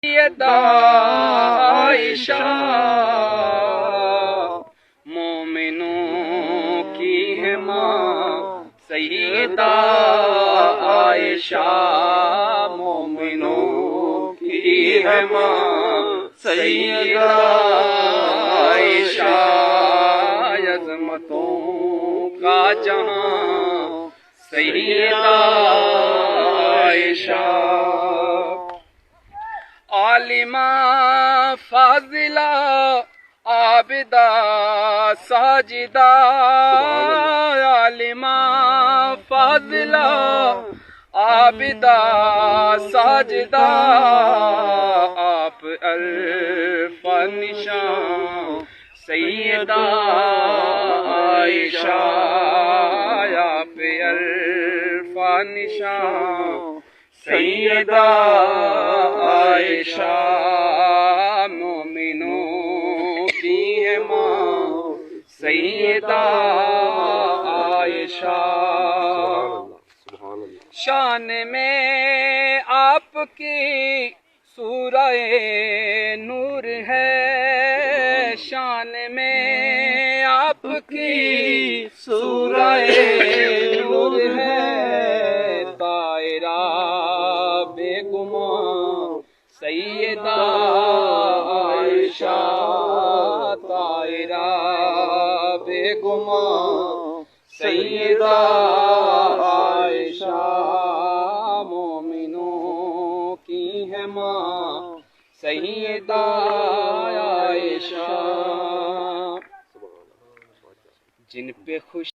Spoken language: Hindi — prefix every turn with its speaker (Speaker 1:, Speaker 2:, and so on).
Speaker 1: सैयदा आयशा मोमिनों की है माँ। सैयदा आयशा मोमिनों की है माँ। सैयदा आयशा अज़मतों का जहां। सैयदा आयशा आलिमा फाजिला आबिदा साजिदा। आलिमा फाजिला आबिदा साजिदा। आप अल्फा निशां। सैयदा आयशा आप अल्फा निशां। सैयदा आयशा मोमिनों की है माँ। सैयदा आयशा शान में आपकी सूरह नूर है। शान में आपकी सूरह नूर है। तायरा बेगुमां। सैयदा आयशा तायरा बेगुमां। सैयदा आयशा मोमिनों की है माँ। सैयदा आयशा जिन पे खुश